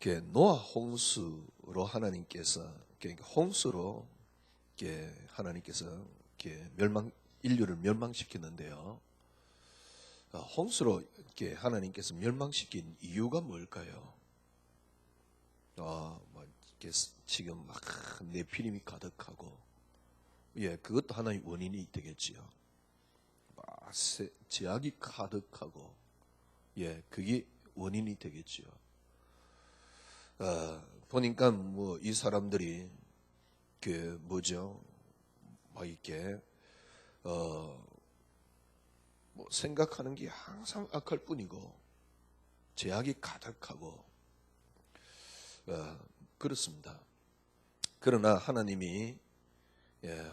노아 홍수로 하나님께서 홍수로 하나님께서 인류를 멸망시켰는데요. 홍수로 하나님께서 멸망시킨 이유가 뭘까요? 지금 막 네피림이 가득하고, 그것도 하나의 원인이 되겠지요. 제약이 가득하고, 그게 원인이 되겠지요. 보니까 이 사람들이 생각하는 게 항상 악할 뿐이고 제약이 가득하고 그렇습니다. 그러나 하나님이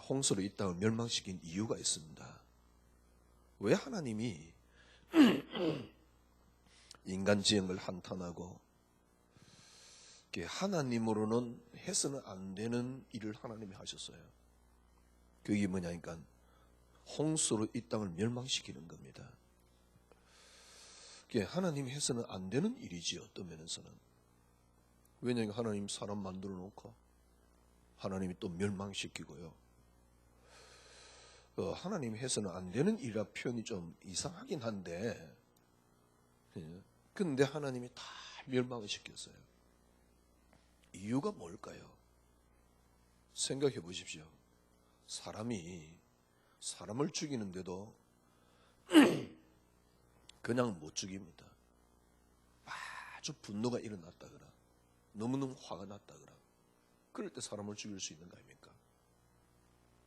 홍수로 이 땅을 멸망시킨 이유가 있습니다. 왜 하나님이 인간 지형을 한탄하고 하나님으로는 해서는 안 되는 일을 하나님이 하셨어요. 그게 뭐냐니까 홍수로 이 땅을 멸망시키는 겁니다. 하나님이 해서는 안 되는 일이지, 어떤 면에서는. 왜냐하면 하나님 사람 만들어 놓고 하나님이 또 멸망시키고요. 하나님이 해서는 안 되는 일이라 표현이 좀 이상하긴 한데, 근데 하나님이 다 멸망을 시켰어요. 이유가 뭘까요? 생각해 보십시오. 사람이 사람을 죽이는데도 그냥 못 죽입니다. 아주 분노가 일어났다거나 너무너무 화가 났다거나 그럴 때 사람을 죽일 수 있는 거 아닙니까?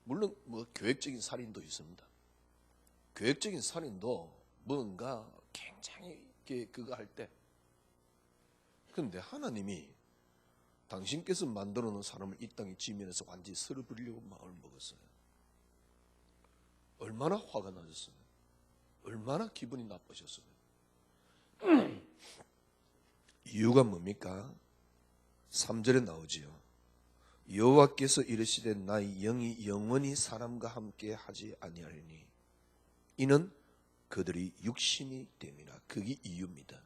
물론 계획적인 살인도 있습니다. 계획적인 살인도 뭔가 굉장히 그거 할 때. 그런데 하나님이 당신께서 만들어 놓은 사람을 이 땅의 지면에서 완전히 쓸어버리려고 마음을 먹었어요. 얼마나 화가 나셨어요? 얼마나 기분이 나쁘셨어요? 이유가 뭡니까? 3절에 나오지요. 여호와께서 이르시되 나의 영이 영원히 사람과 함께 하지 아니하리니 이는 그들이 육신이 됨이라. 그게 이유입니다.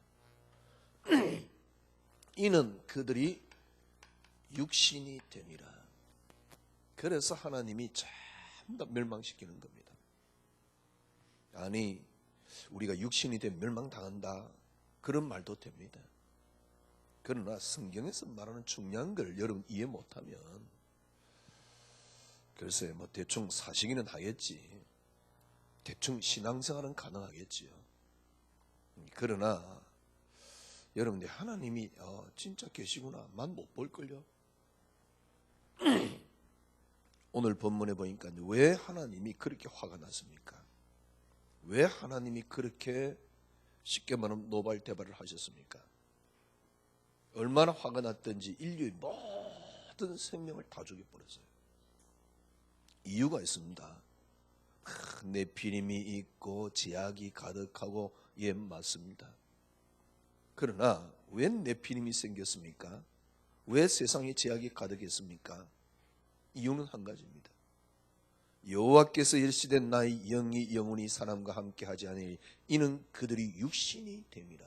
이는 그들이 육신이 됨이라. 그래서 하나님이 전부 다 멸망시키는 겁니다. 아니, 우리가 육신이 되면 멸망당한다, 그런 말도 됩니다. 그러나 성경에서 말하는 중요한 걸 여러분 이해 못하면 글쎄 대충 사시기는 하겠지, 대충 신앙생활은 가능하겠지요. 그러나 여러분들 하나님이 진짜 계시구나 만 못 볼걸요. 오늘 본문에 보니까 왜 하나님이 그렇게 화가 났습니까? 왜 하나님이 그렇게 쉽게 말하면 노발대발을 하셨습니까? 얼마나 화가 났든지 인류의 모든 생명을 다 죽여버렸어요. 이유가 있습니다. 네피림이 있고 제약이 가득하고, 맞습니다. 그러나 왜 네피림이 생겼습니까? 왜 세상에 제약이 가득했습니까? 이유는 한 가지입니다. 여호와께서 이르시되 나의 영이 영원히 사람과 함께 하지 아니하리니 이는 그들이 육신이 됨이라.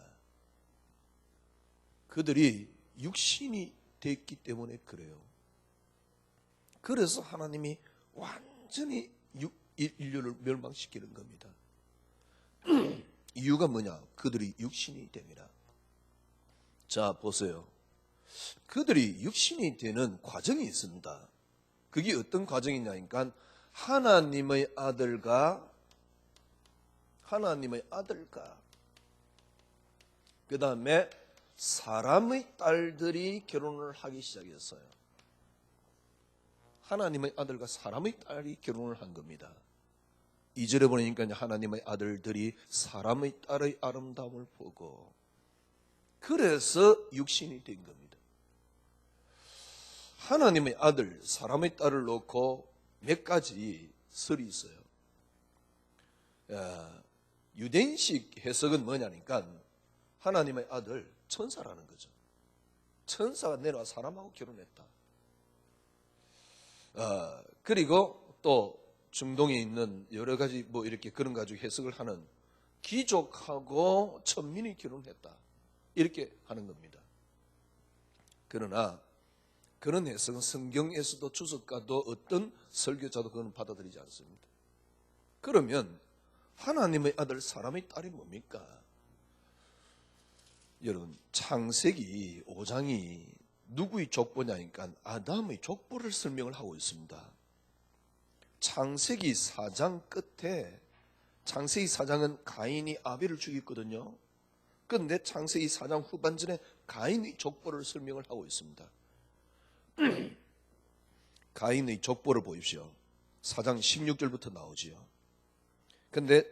그들이 육신이 됐기 때문에 그래요. 그래서 하나님이 완전히 인류를 멸망시키는 겁니다. 이유가 뭐냐? 그들이 육신이 됨이라. 자, 보세요. 그들이 육신이 되는 과정이 있습니다. 그게 어떤 과정이냐니까 하나님의 아들과 그 다음에 사람의 딸들이 결혼을 하기 시작했어요. 하나님의 아들과 사람의 딸이 결혼을 한 겁니다. 2절에 보니까 하나님의 아들들이 사람의 딸의 아름다움을 보고 그래서 육신이 된 겁니다. 하나님의 아들, 사람의 딸을 놓고 몇 가지 설이 있어요. 유대인식 해석은 뭐냐니까 하나님의 아들, 천사라는 거죠. 천사가 내려와 사람하고 결혼했다. 그리고 또 중동에 있는 여러 가지 이렇게 그런 가지고 해석을 하는 귀족하고 천민이 결혼했다, 이렇게 하는 겁니다. 그러나 그런 해석은 성경에서도 주석가도 어떤 설교자도 그건 받아들이지 않습니다. 그러면 하나님의 아들 사람의 딸이 뭡니까? 여러분, 창세기 5장이 누구의 족보냐니까 아담의 족보를 설명을 하고 있습니다. 창세기 4장 끝에, 창세기 4장은 가인이 아벨을 죽였거든요. 그런데 창세기 4장 후반전에 가인의 족보를 설명을 하고 있습니다. 가인의 족보를 보십시오. 4장 16절부터 나오지요. 근데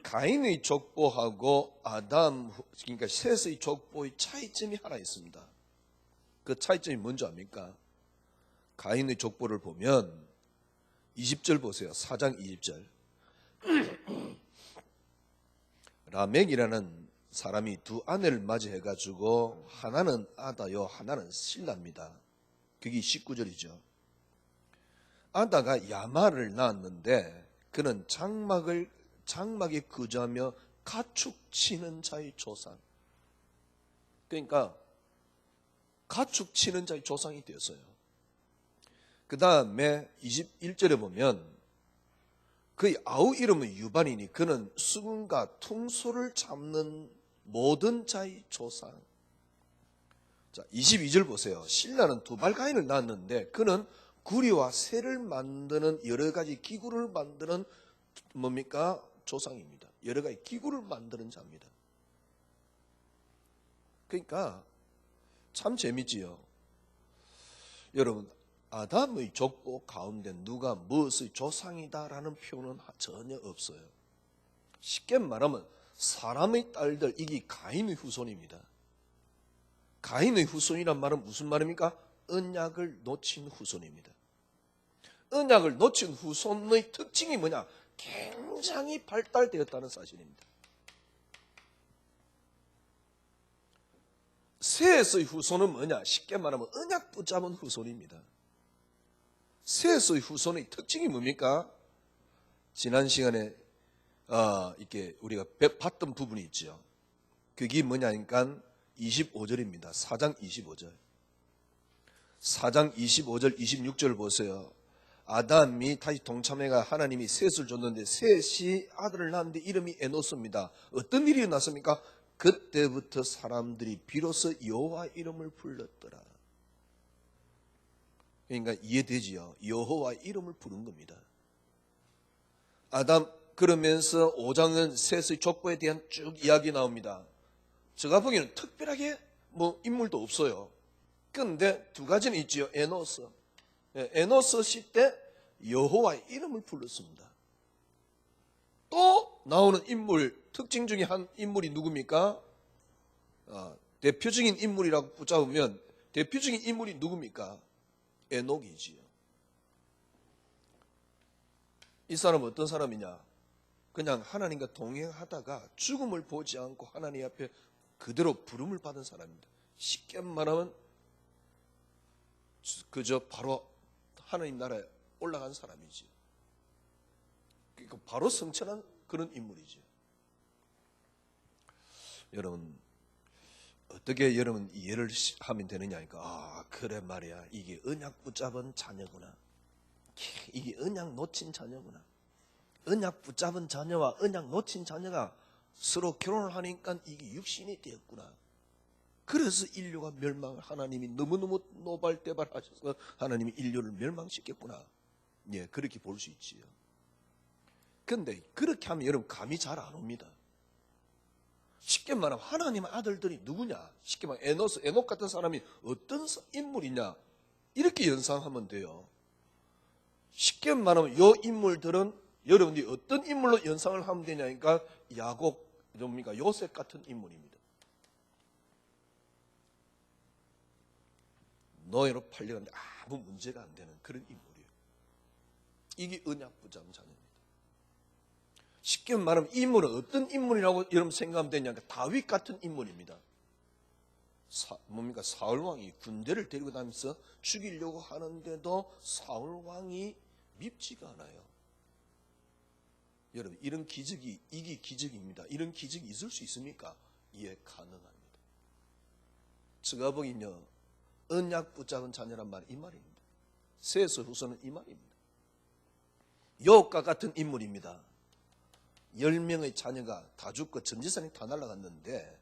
가인의 족보하고 아담, 그러니까 셋의 족보의 차이점이 하나 있습니다. 그 차이점이 뭔지 압니까? 가인의 족보를 보면 20절 보세요. 4장 20절. 라멕이라는 사람이 두 아내를 맞이해가지고 하나는 아다요 하나는 실라입니다. 그게 19절이죠. 아다가 야말을 낳았는데 그는 장막에 거주하며 가축 치는 자의 조상. 그러니까 가축 치는 자의 조상이 되었어요. 그 다음에 21절에 보면 그의 아우 이름은 유발이니 그는 수금과 퉁소를 잡는 모든 자의 조상. 자, 22절 보세요. 신라는 두발가인을 낳았는데 그는 구리와 쇠를 만드는 여러 가지 기구를 만드는 뭡니까? 조상입니다. 여러 가지 기구를 만드는 자입니다. 그러니까 참 재밌지요. 여러분, 아담의 족보 가운데 누가 무엇의 조상이다라는 표현은 전혀 없어요. 쉽게 말하면 사람의 딸들, 이게 가인의 후손입니다. 가인의 후손이란 말은 무슨 말입니까? 언약을 놓친 후손입니다. 언약을 놓친 후손의 특징이 뭐냐? 굉장히 발달되었다는 사실입니다. 셋의 후손은 뭐냐? 쉽게 말하면 언약 붙잡은 후손입니다. 셋의 후손의 특징이 뭡니까? 지난 시간에 이렇게 우리가 봤던 부분이 있죠. 그게 뭐냐니까 25절입니다. 4장 25절. 4장 25절 26절 보세요. 아담이 다시 동참해가 하나님이 셋을 줬는데 셋이 아들을 낳았는데 이름이 에노스입니다. 어떤 일이 났습니까? 그때부터 사람들이 비로소 여호와 이름을 불렀더라. 그러니까 이해되지요? 여호와 이름을 부른 겁니다. 아담, 그러면서 5장은 셋의 족보에 대한 쭉 이야기 나옵니다. 제가 보기에는 특별하게 뭐 인물도 없어요. 그런데 두 가지는 있지요. 에노스. 에노스 시대 여호와의 이름을 불렀습니다. 또 나오는 인물, 특징 중에 한 인물이 누굽니까? 대표적인 인물이라고 붙잡으면 대표적인 인물이 누굽니까? 에녹이지요. 이 사람은 어떤 사람이냐? 그냥 하나님과 동행하다가 죽음을 보지 않고 하나님 앞에 그대로 부름을 받은 사람입니다. 쉽게 말하면 그저 바로 하나님 나라에 올라간 사람이지. 그러니까 바로 성천한 그런 인물이지. 여러분, 어떻게 여러분 이해를 하면 되느냐니까, 그래 말이야, 이게 언약 붙잡은 자녀구나. 이게 언약 놓친 자녀구나. 언약 붙잡은 자녀와 언약 놓친 자녀가 서로 결혼을 하니까 이게 육신이 되었구나. 그래서 인류가 멸망을 하나님이 너무너무 노발대발하셔서 하나님이 인류를 멸망시켰구나. 예, 그렇게 볼 수 있지요. 근데 그렇게 하면 여러분 감이 잘 안 옵니다. 쉽게 말하면 하나님의 아들들이 누구냐? 쉽게 말하면 에녹 같은 사람이 어떤 인물이냐? 이렇게 연상하면 돼요. 쉽게 말하면 이 인물들은 여러분들이 어떤 인물로 연상을 하면 되냐니까 야곱, 뭡니까? 요셉 같은 인물입니다. 노예로 팔려갔는데 아무 문제가 안 되는 그런 인물이에요. 이게 언약 붙잡은 자녀입니다. 쉽게 말하면 이 인물은 어떤 인물이라고 여러분 생각하면 되냐니까 다윗 같은 인물입니다. 뭡니까? 사울왕이 군대를 데리고 다니면서 죽이려고 하는데도 사울왕이 밉지가 않아요. 여러분, 이런 기적이, 이게 기적입니다. 이런 기적이 있을 수 있습니까? 예, 가능합니다. 제가 보기엔요, 언약 붙잡은 자녀란 말이 이 말입니다. 셋의 후손은 이 말입니다. 욥과 같은 인물입니다. 10명의 자녀가 다 죽고 전 재산이 다 날아갔는데,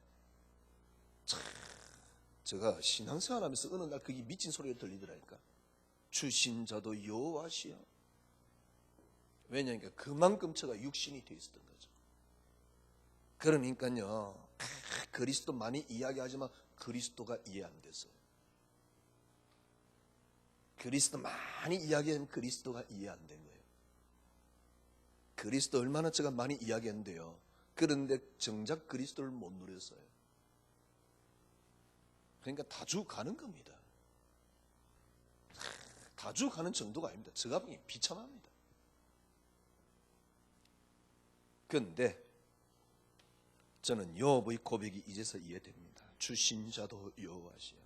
제가 신앙생활하면서 어느 날 그게 미친 소리가 들리더라니까. 주신 자도 여호와시여. 왜냐하니까 그만큼 제가 육신이 되어 있었던 거죠. 그러니까요, 그리스도 많이 이야기하지만 그리스도가 이해 안 됐어요. 그리스도 많이 이야기하면 그리스도가 이해 안 된 거예요. 그리스도 얼마나 제가 많이 이야기했는데요, 그런데 정작 그리스도를 못 누렸어요. 그러니까 다 죽어가는 겁니다. 다 죽어가는 정도가 아닙니다. 제가 보기엔 비참합니다. 그런데 저는 욥의 고백이 이제서 이해됩니다. 주신 자도 여호와시여.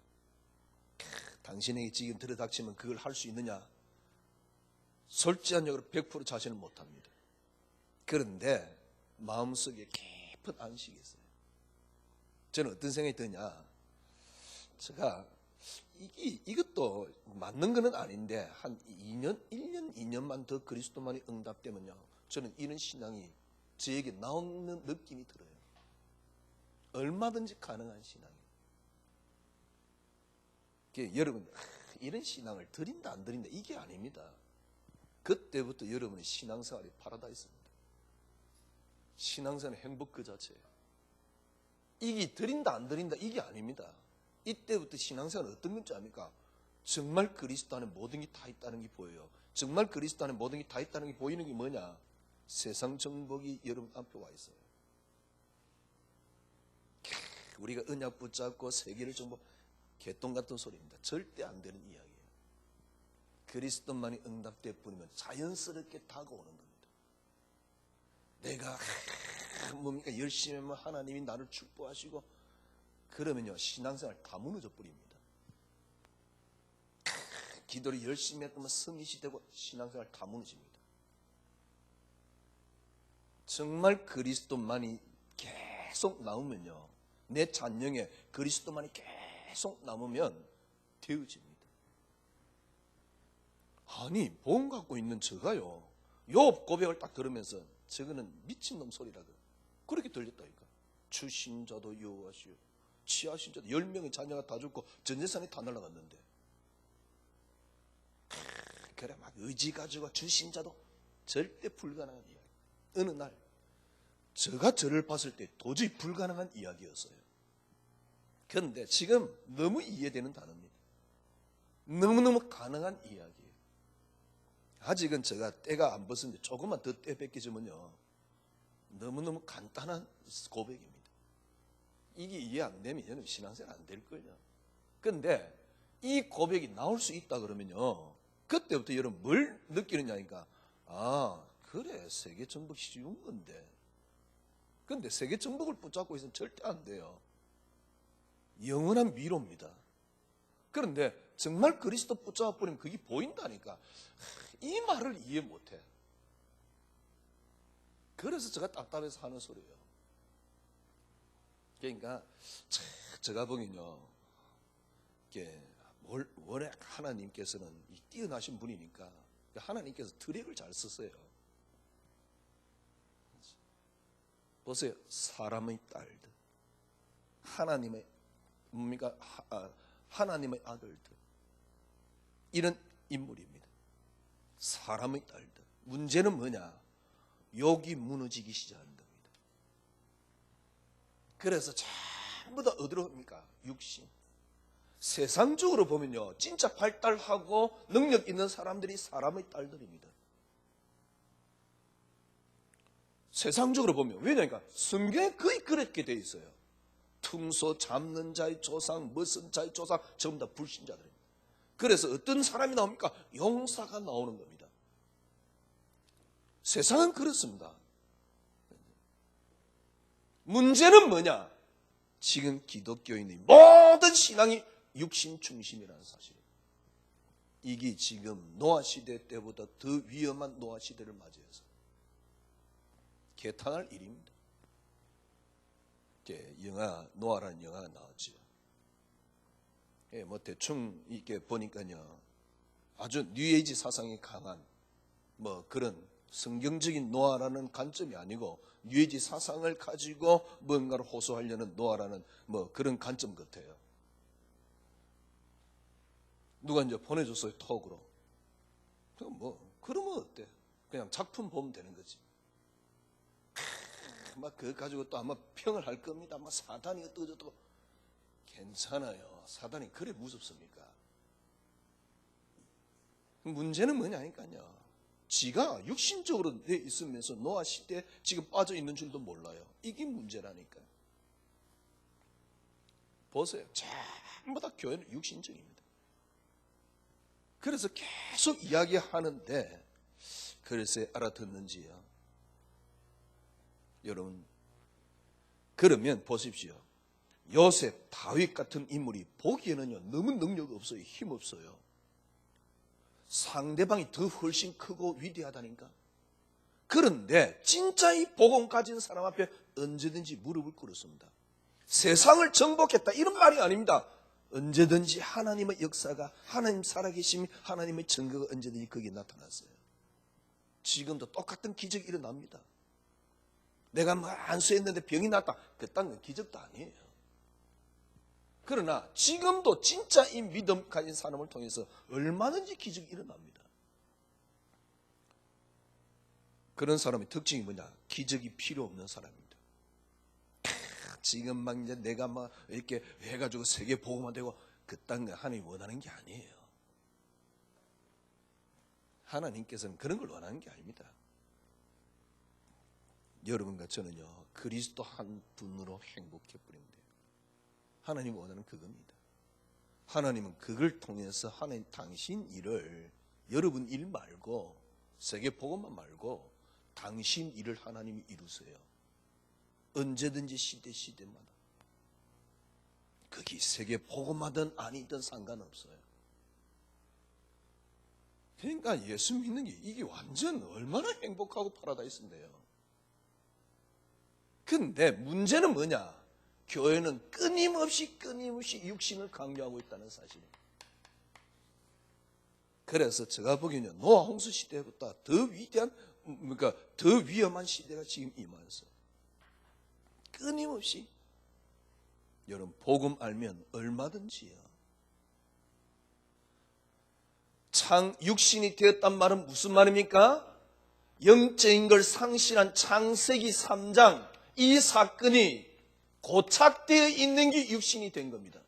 당신에게 지금 들어닥치면 그걸 할 수 있느냐? 솔직한 역으로 100% 자신은 못합니다. 그런데 마음속에 깊은 안식이 있어요. 저는 어떤 생각이 드냐, 제가 이것도 맞는 건 아닌데 한 1년, 2년만 더 그리스도만이 응답되면요, 저는 이런 신앙이 저에게 나오는 느낌이 들어요. 얼마든지 가능한 신앙이에요. 여러분, 이런 신앙을 드린다 안 드린다 이게 아닙니다. 그때부터 여러분의 신앙생활이 파라다이스입니다. 신앙생활의 행복 그 자체예요. 이게 드린다 안 드린다 이게 아닙니다. 이때부터 신앙생활은 어떤 건지 압니까? 정말 그리스도 안에 모든 게 다 있다는 게 보여요. 정말 그리스도 안에 모든 게 다 있다는 게 보이는 게 뭐냐? 세상 정복이 여러분 앞에 와 있어요. 우리가 언약 붙잡고 세계를 정복, 개똥 같은 소리입니다. 절대 안 되는 이야기예요. 그리스도만이 응답될 뿐이면 자연스럽게 다가오는 겁니다. 내가 뭡니까? 열심히 하면 하나님이 나를 축복하시고, 그러면요 신앙생활 다 무너져 버립니다. 기도를 열심히 했더니 성의시 되고 신앙생활 다 무너집니다. 정말 그리스도만이 계속 나오면요, 내 잔영에 그리스도만이 계속 남으면 되어집니다. 아니, 복음 갖고 있는 저가요, 욥 고백을 딱 들으면서 저거는 미친놈 소리라 그렇게 들렸다니까. 주신 자도 여호와시오. 취하신 자도 10명의 자녀가 다 죽고 전 재산이 다 날아갔는데, 그래 막 의지 가지고 주신 자도 절대 불가능한 이야기. 어느 날 제가 저를 봤을 때 도저히 불가능한 이야기였어요. 그런데 지금 너무 이해되는 단어입니다. 너무너무 가능한 이야기예요. 아직은 제가 때가 안 벗었는데 조금만 더 때 뺏기지면요, 너무너무 간단한 고백입니다. 이게 이해 안 되면 여러분 신앙생활 안 될 거예요. 그런데 이 고백이 나올 수 있다 그러면요, 그때부터 여러분 뭘 느끼느냐니까, 아 그래 세계 정복 쉬운 건데. 그런데 세계 정복을 붙잡고 있으면 절대 안 돼요. 영원한 미로입니다. 그런데 정말 그리스도 붙잡아 버리면 그게 보인다니까. 이 말을 이해 못해. 그래서 제가 답답해서 하는 소리예요. 그러니까 제가 보기엔요, 원래 하나님께서는 뛰어나신 분이니까 하나님께서 트릭을 잘 쓰세요. 보세요, 사람의 딸들, 하나님의 뭡니까? 하나님의 아들들, 이런 인물입니다. 사람의 딸들. 문제는 뭐냐? 욕이 무너지기 시작하는 겁니다. 그래서 전부 다 어디로 옵니까? 육신. 세상적으로 보면요, 진짜 발달하고 능력 있는 사람들이 사람의 딸들입니다. 세상적으로 보면. 왜냐니까 성경에 거의 그렇게 돼 있어요. 퉁소 잡는 자의 조상, 머슴 자의 조상, 전부 다 불신자들입니다. 그래서 어떤 사람이 나옵니까? 용사가 나오는 겁니다. 세상은 그렇습니다. 문제는 뭐냐? 지금 기독교인의 모든 신앙이 육신 중심이라는 사실입니다. 이게 지금 노아 시대 때보다 더 위험한 노아 시대를 맞이해서 개탄할 일입니다. 영화, 노아라는 영화가 나왔죠. 뭐 대충 이렇게 보니까요, 아주 뉴에이지 사상이 강한 뭐 그런 성경적인 노아라는 관점이 아니고 뉴에이지 사상을 가지고 뭔가를 호소하려는 노아라는 뭐 그런 관점 같아요. 누가 이제 보내줬어요, 톡으로. 그럼 뭐 그러면 어때? 그냥 작품 보면 되는 거지. 막 그거 가지고 또 아마 평을 할 겁니다. 막 사단이 어떠고저떠고. 괜찮아요. 사단이 그래 무섭습니까? 문제는 뭐냐니까요. 지가 육신적으로 돼 있으면서 노아 시대에 지금 빠져 있는 줄도 몰라요. 이게 문제라니까. 보세요. 전부 다 교회는 육신적입니다. 그래서 계속 이야기하는데, 그래서 알아듣는지요. 여러분, 그러면 보십시오. 요셉, 다윗 같은 인물이 보기에는요, 너무 능력 없어요. 힘 없어요. 상대방이 더 훨씬 크고 위대하다니까. 그런데 진짜 이 복음 가진 사람 앞에 언제든지 무릎을 꿇었습니다. 세상을 정복했다 이런 말이 아닙니다. 언제든지 하나님의 역사가, 하나님 살아계심이, 하나님의 증거가 언제든지 거기에 나타났어요. 지금도 똑같은 기적이 일어납니다. 내가 뭐 안수했는데 병이 났다, 그딴 건 기적도 아니에요. 그러나 지금도 진짜 이 믿음 가진 사람을 통해서 얼마든지 기적이 일어납니다. 그런 사람의 특징이 뭐냐? 기적이 필요 없는 사람입니다. 지금 막 이제 내가 막 이렇게 해가지고 세계 복음화 되고 그딴 거 하나님이 원하는 게 아니에요. 하나님께서는 그런 걸 원하는 게 아닙니다. 여러분과 저는요, 그리스도 한 분으로 행복해 버리면 돼요. 하나님이 원하는 그겁니다. 하나님은 그걸 통해서 하나님 당신 일을, 여러분 일 말고 세계 복음만 말고 당신 일을 하나님이 이루세요. 언제든지 시대마다. 거기 세계 복음하든 아니든 상관없어요. 그러니까 예수 믿는 게 이게 완전 얼마나 행복하고 파라다이스인데요. 근데 문제는 뭐냐? 교회는 끊임없이 육신을 강요하고 있다는 사실입니다. 그래서 제가 보기에는요, 노아 홍수 시대보다 더 위대한, 그러니까 더 위험한 시대가 지금 임하였어요. 끊임없이. 여러분, 복음 알면 얼마든지요. 육신이 되었단 말은 무슨 말입니까? 영적인 걸 상실한 창세기 3장, 이 사건이 고착되어 있는 게 육신이 된 겁니다.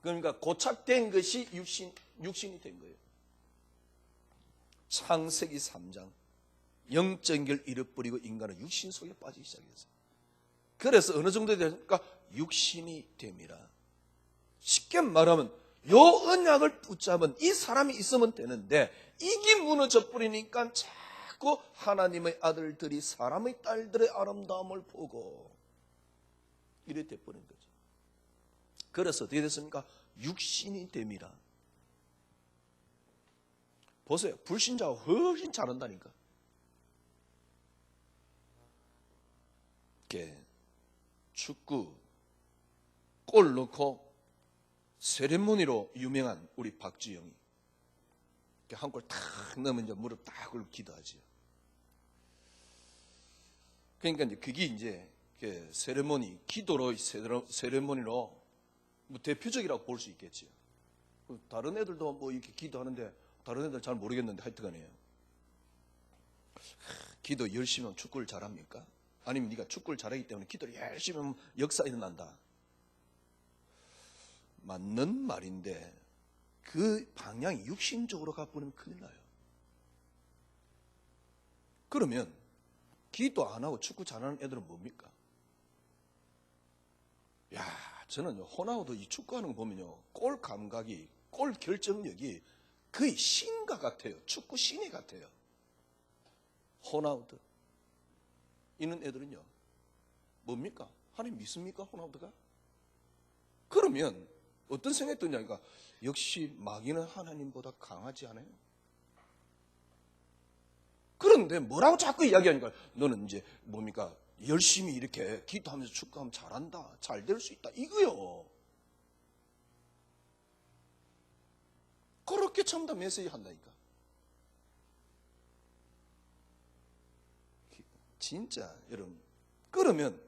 그러니까 고착된 것이 육신이 된 거예요. 창세기 3장. 영적인 걸 잃어버리고 인간은 육신 속에 빠지기 시작했어요. 그래서 어느 정도 되니까 육신이 됨이라. 쉽게 말하면 요 언약을 붙잡은 이 사람이 있으면 되는데 이게 무너져 버리니까 자꾸 하나님의 아들들이 사람의 딸들의 아름다움을 보고 이래 돼버린 거죠. 그래서 어떻게 됐습니까? 육신이 됨이라. 보세요. 불신자가 훨씬 잘한다니까. 축구 골 넣고 세레모니로 유명한 우리 박주영이 한 골 탁 넣으면 이제 무릎 딱 꿇고 기도하지요. 그러니까 이제 그게 이제 세레모니, 기도로 세레모니로 뭐 대표적이라고 볼 수 있겠지요. 다른 애들도 뭐 이렇게 기도하는데 다른 애들 잘 모르겠는데 하여튼간에요. 기도 열심히 하면 축구를 잘합니까? 아니면 네가 축구를 잘하기 때문에 기도를 열심히 하면 역사 일어난다. 맞는 말인데 그 방향이 육신적으로 가버리면 큰일 나요. 그러면 기도 안 하고 축구 잘하는 애들은 뭡니까? 야, 저는 호나우도 이 축구하는 거 보면요, 골 감각이, 골 결정력이 거의 신과 같아요. 축구 신이 같아요. 호나우드 이런 애들은요, 뭡니까? 하나님 믿습니까? 호나우드가? 그러면 어떤 생각이 드냐니까, 역시 마귀는 하나님보다 강하지 않아요? 그런데 뭐라고 자꾸 이야기하니까, 너는 이제 뭡니까? 열심히 이렇게 기도하면서 축구하면 잘한다, 잘 될 수 있다, 이거요. 그렇게 전부 다 메시지 한다니까. 진짜 여러분, 그러면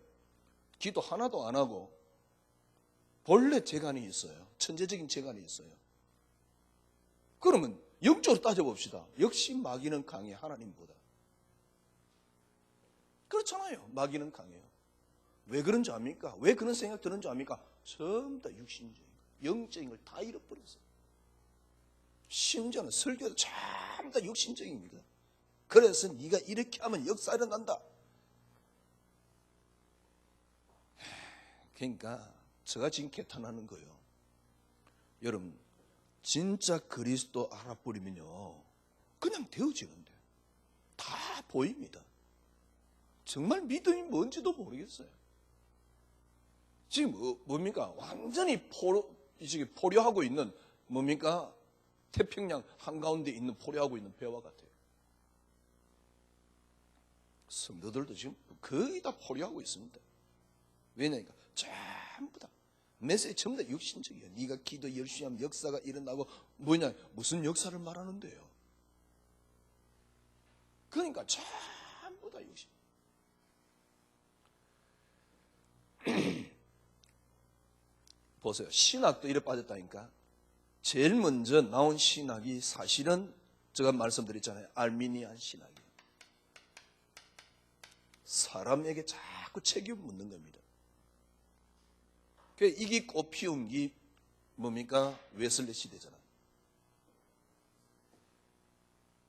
기도 하나도 안 하고 본래 재간이 있어요. 천재적인 재간이 있어요. 그러면 영적으로 따져봅시다. 역시 마귀는 강해, 하나님보다. 그렇잖아요. 마귀는 강해요. 왜 그런 줄 압니까? 왜 그런 생각 드는 줄 압니까? 전부 다 육신적인 거, 영적인 걸 다 잃어버렸어요. 심지어는 설교도 전부 다 육신적입니다. 그래서 네가 이렇게 하면 역사 일어난다. 그러니까 제가 지금 개탄하는 거예요. 여러분, 진짜 그리스도 알아버리면요, 그냥 되어지는데 다 보입니다. 정말 믿음이 뭔지도 모르겠어요. 지금 뭡니까? 완전히 포로하고 있는 뭡니까? 태평양 한가운데 있는 포로하고 있는 배와 같아요. 성도들도 지금 거의 다 포로하고 있습니다. 왜냐니까 전부 다 메시지 전부 다 육신적이에요. 네가 기도 열심히 하면 역사가 일어나고 뭐냐, 무슨 역사를 말하는데요. 그러니까 전부 다 육신. 보세요. 신학도 이래 빠졌다니까. 제일 먼저 나온 신학이 사실은 제가 말씀드렸잖아요. 알미니안 신학이에요. 사람에게 자꾸 책임 묻는 겁니다. 이게 꽃 피운 게 뭡니까? 웨슬리 시대잖아요.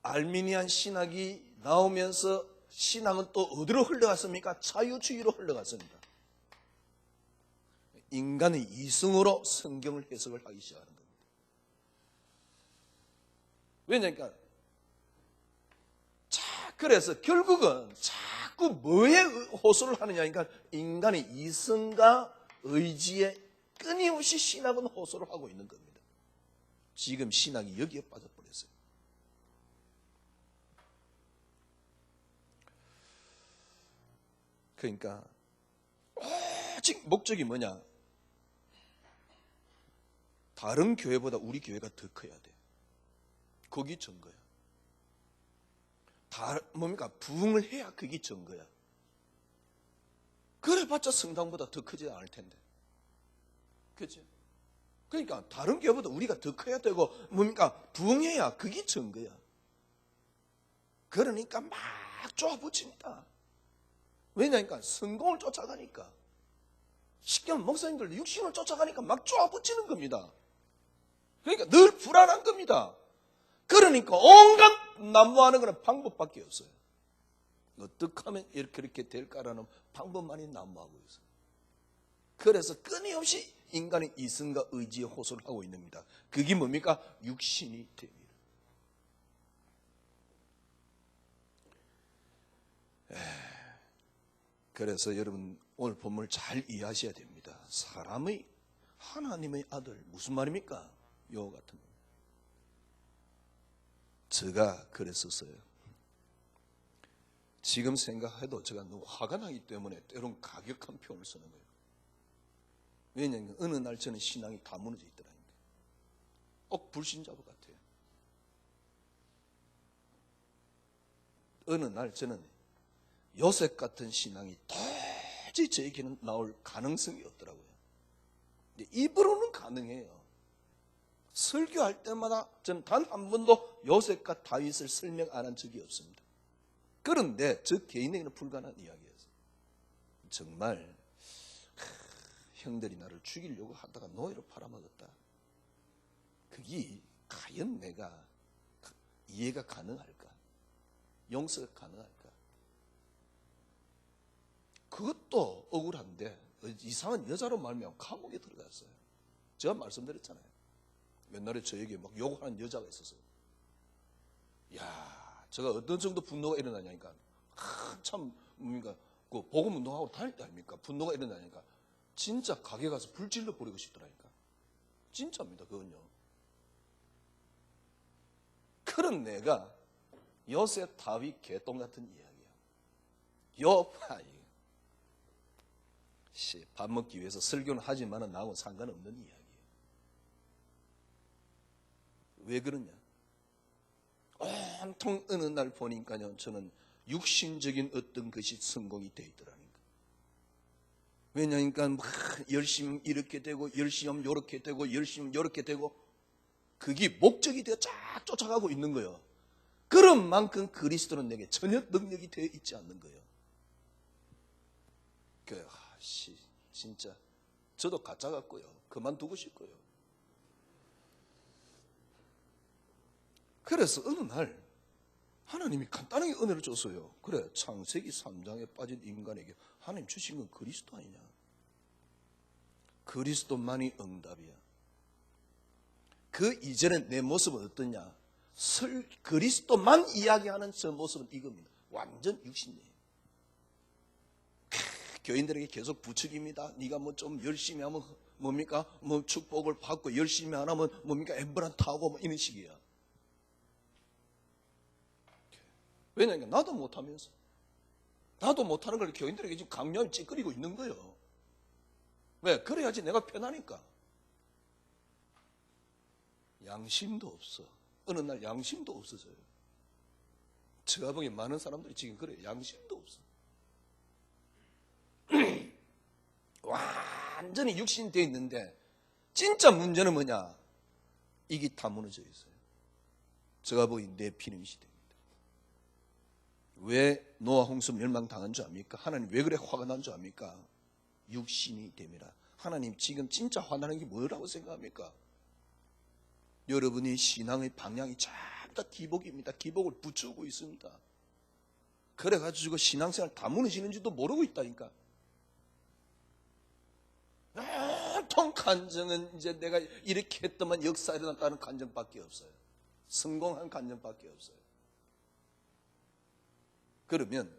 알미니안 신학이 나오면서 신학은 또 어디로 흘러갔습니까? 자유주의로 흘러갔습니다. 인간의 이성으로 성경을 해석을 하기 시작하는 겁니다. 왜냐니까 그래서 결국은 자꾸 뭐에 호소를 하느냐니까 인간의 이성과 의지에 끊임없이 신학은 호소를 하고 있는 겁니다. 지금 신학이 여기에 빠져버렸어요. 그러니까 오직 목적이 뭐냐? 다른 교회보다 우리 교회가 더 커야 돼. 거기 증거야. 뭡니까? 부흥을 해야 그게 증거야. 그래봤자 성당보다 더 크지 않을 텐데. 그렇죠? 그러니까 다른 교회보다 우리가 더 커야 되고 뭡니까? 부흥해야 그게 증거야. 그러니까 막 쪼아붙입니다. 왜냐니까 성공을 쫓아가니까. 쉽게 말하면 목사님들도 육신을 쫓아가니까 막 쪼아붙이는 겁니다. 그러니까 늘 불안한 겁니다. 그러니까 온갖 난무하는 것은 방법밖에 없어요. 어떻게 하면 이렇게 될까라는 방법만이 난무하고 있어요. 그래서 끊임없이 인간의 이성과 의지에 호소를 하고 있는 겁니다. 그게 뭡니까? 육신이 됩니다. 그래서 여러분 오늘 본문을 잘 이해하셔야 됩니다. 사람의 하나님의 아들 무슨 말입니까? 요 같은 거. 제가 그랬었어요. 지금 생각해도 제가 너무 화가 나기 때문에 때론 가격한 표현을 쓰는 거예요. 왜냐하면 어느 날 저는 신앙이 다 무너져 있더라니까. 꼭 불신자부 같아요. 어느 날 저는 요셉 같은 신앙이 도저히 저에게는 나올 가능성이 없더라고요. 근데 입으로는 가능해요. 설교할 때마다 저는 단 한 번도 요셉과 다윗을 설명 안 한 적이 없습니다. 그런데 저 개인에게는 불가능한 이야기였어요. 정말 형들이 나를 죽이려고 하다가 노예로 팔아먹었다. 그게 과연 내가 이해가 가능할까? 용서가 가능할까? 그것도 억울한데 이상한 여자로 말미암아 감옥에 들어갔어요. 제가 말씀드렸잖아요. 옛날에 저에게 막 욕하는 여자가 있었어요. 야, 제가 어떤 정도 분노가 일어나냐니까 한참 뭡니까 그 복음 운동하고 다닐 때 아닙니까? 분노가 일어나니까 진짜 가게 가서 불질러 버리고 싶더라니까. 진짜입니다, 그건요. 그런 내가 요셉 다윗 개똥 같은 이야기야. 요파이. 밥 먹기 위해서 설교는 하지만은 나하고 상관없는 이야기예요. 왜 그러냐? 온통 어느 날 보니까요, 저는 육신적인 어떤 것이 성공이 돼 있더라는 거예요. 왜냐니까 열심히 이렇게 되고, 열심히 하면 이렇게 되고, 열심히 하면 이렇게 되고, 그게 목적이 되어 쫙 쫓아가고 있는 거예요. 그런 만큼 그리스도는 내게 전혀 능력이 되어 있지 않는 거예요. 진짜 저도 가짜 같고요. 그만두고 싶고요. 그래서 어느 날 하나님이 간단하게 은혜를 줬어요. 그래, 창세기 3장에 빠진 인간에게 하나님 주신 건 그리스도 아니냐? 그리스도만이 응답이야. 그 이전에 내 모습은 어떠냐? 그리스도만 이야기하는 저 모습은 이겁니다. 완전 육신이에요. 교인들에게 계속 부추깁니다. 네가 뭐 좀 열심히 하면 뭡니까? 뭐 축복을 받고 열심히 안 하면 뭡니까? 엠브란 타고 뭐 이런 식이야. 왜냐하면 나도 못하면서, 나도 못하는 걸 교인들에게 지금 강요하면 찌끄리고 있는 거예요. 왜? 그래야지 내가 편하니까. 양심도 없어. 어느 날 양심도 없어져요. 제가 보기엔 많은 사람들이 지금 그래요. 양심도 없어. 완전히 육신되어 있는데 진짜 문제는 뭐냐? 이게 다 무너져 있어요. 제가 보기엔 네피림 시대입니다. 왜 노아 홍수 멸망당한 줄 압니까? 하나님 왜 그래 화가 난 줄 압니까? 육신이 됨이라. 하나님 지금 진짜 화나는 게 뭐라고 생각합니까? 여러분이 신앙의 방향이 전부 다 기복입니다. 기복을 붙이고 있습니다. 그래가지고 신앙생활 다 무너지는지도 모르고 있다니까. 온통 간증은 이제 내가 이렇게 했더만 역사 일어났다는 간증밖에 없어요. 성공한 간증밖에 없어요. 그러면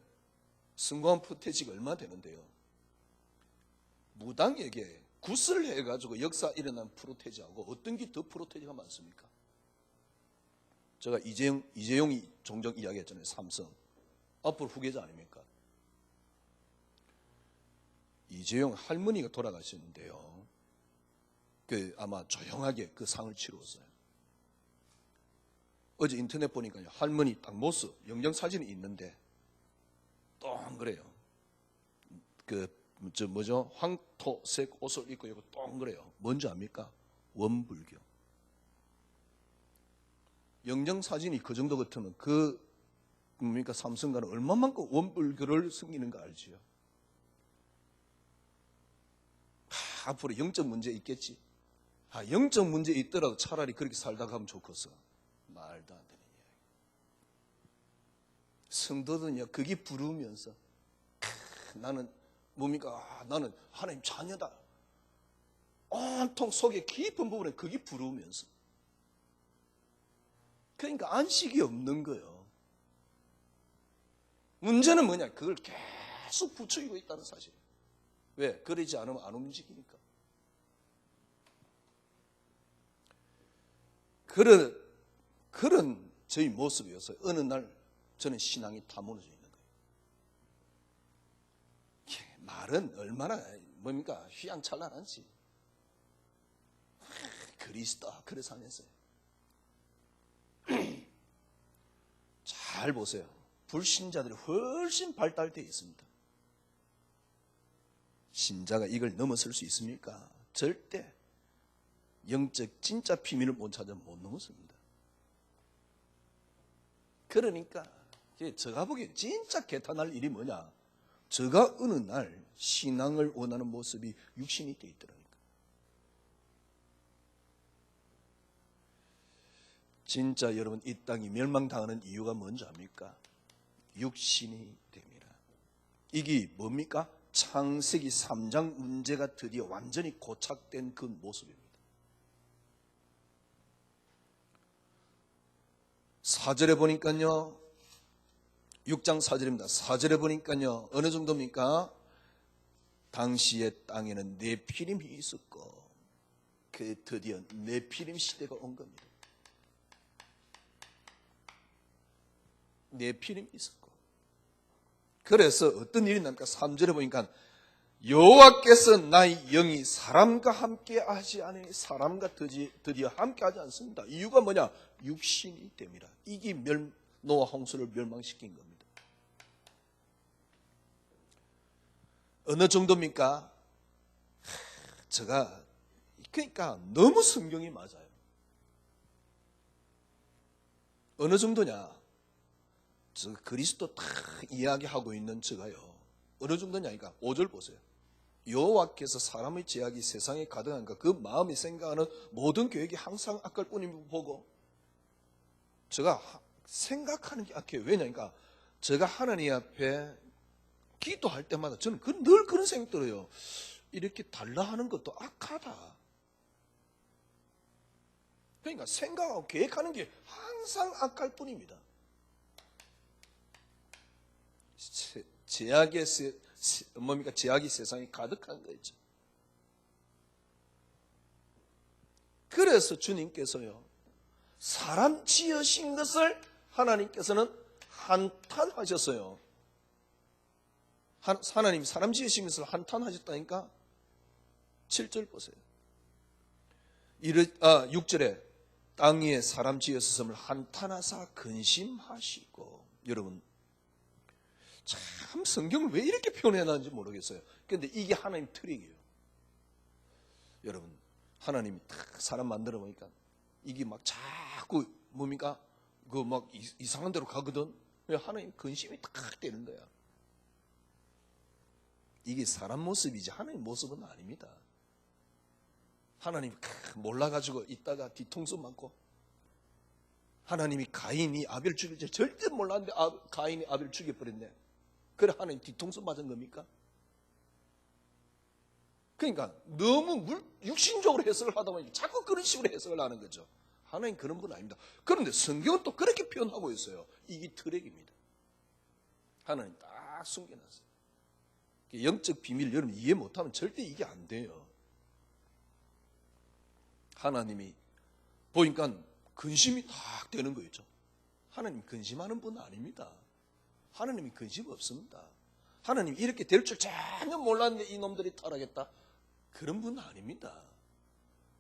성공한 프로테지가 얼마 되는데요? 무당에게 굿을 해가지고 역사 일어난 프로테지하고 어떤 게 더 프로테지가 많습니까? 제가 이재용이 종종 이야기했잖아요. 삼성. 앞으로 후계자 아닙니까? 이재용 할머니가 돌아가셨는데요. 아마 조용하게 그 상을 치루었어요. 어제 인터넷 보니까 할머니 딱 모습, 영정사진이 있는데 동그래요. 황토색 옷을 입고 있고 동그래요. 뭔지 압니까? 원불교. 영정사진이 그 정도 같으면 삼성가는 얼마만큼 원불교를 숨기는가 알지요? 앞으로 영적 문제 있겠지? 영적 문제 있더라도 차라리 그렇게 살다 가면 좋겠어. 말도 안 되는 이야기. 성도들은요, 그게 부르면서 나는 나는 하나님 자녀다. 온통 속에 깊은 부분에 그게 부르면서. 그러니까 안식이 없는 거예요. 문제는 뭐냐? 그걸 계속 부추기고 있다는 사실. 왜? 그러지 않으면 안 움직이니까. 그런 저희 모습이었어요. 어느 날 저는 신앙이 다 무너져 있는 거예요. 말은 얼마나 휘황찬란한지. 그리스도 그래서 하면서요. 잘 보세요. 불신자들이 훨씬 발달되어 있습니다. 신자가 이걸 넘어설 수 있습니까? 절대 영적 진짜 비밀을 못 찾으면 못 넘었습니다. 그러니까 제가 보기엔 진짜 개탄할 일이 뭐냐? 제가 어느 날 신앙을 원하는 모습이 육신이 되어 있더라니까. 진짜 여러분 이 땅이 멸망당하는 이유가 뭔지 압니까? 육신이 됩니다. 이게 뭡니까? 창세기 3장 문제가 드디어 완전히 고착된 그 모습입니다. 4절에 보니까요, 6장 4절입니다. 4절에 보니까요, 어느 정도입니까? 당시의 땅에는 네피림이 있었고, 드디어 네피림 시대가 온 겁니다. 네피림이 있었고. 그래서 어떤 일이 납니까? 3절에 보니까 여호와께서 나의 영이 사람과 함께 하지 않으니 사람과 드디어 함께 하지 않습니다. 이유가 뭐냐? 육신이 됨이라. 이게 노아 홍수를 멸망시킨 겁니다. 어느 정도입니까? 제가 그러니까 너무 성경이 맞아요. 어느 정도냐? 저 그리스도 다 이야기하고 있는 제가요. 어느 정도냐니까 5절 보세요. 여호와께서 사람의 죄악이 세상에 가득한가 그 마음이 생각하는 모든 계획이 항상 악할 뿐임을 보고 제가 생각하는 게 악해요. 왜냐니까 제가 하나님 앞에 기도할 때마다 저는 늘 그런 생각 들어요. 이렇게 달라 하는 것도 악하다. 그러니까 생각하고 계획하는 게 항상 악할 뿐입니다. 제약이 세상에 가득한 거죠. 그래서 주님께서요, 사람 지으신 것을 하나님께서는 한탄하셨어요. 하나님 사람 지으신 것을 한탄하셨다니까. 7절 보세요. 6절에 땅 위에 사람 지으셨음을 한탄하사 근심하시고. 여러분 참 성경을 왜 이렇게 표현해놨는지 모르겠어요. 그런데 이게 하나님 트릭이에요. 여러분 하나님이 딱 사람 만들어 보니까 이게 막 자꾸 뭡니까? 그 막 이상한 데로 가거든. 하나님 근심이 딱 되는 거야. 이게 사람 모습이지 하나님 모습은 아닙니다. 하나님이 몰라가지고 있다가 뒤통수 맞고, 하나님이 가인이 아벨 죽일 줄 절대 몰랐는데 가인이 아벨 죽여버렸네. 그래 하나님 뒤통수 맞은 겁니까? 그러니까 너무 육신적으로 해석을 하다 보니 자꾸 그런 식으로 해석을 하는 거죠. 하나님 그런 분 아닙니다. 그런데 성경은 또 그렇게 표현하고 있어요. 이게 트랙입니다. 하나님 딱 숨겨놨어요. 영적 비밀 여러분 이해 못하면 절대 이게 안 돼요. 하나님이 보니까 근심이 딱 되는 거죠. 하나님 근심하는 분 아닙니다. 하나님이 근심 없습니다. 하나님 이렇게 될 줄 전혀 몰랐는데 이놈들이 타락했다. 그런 분 아닙니다.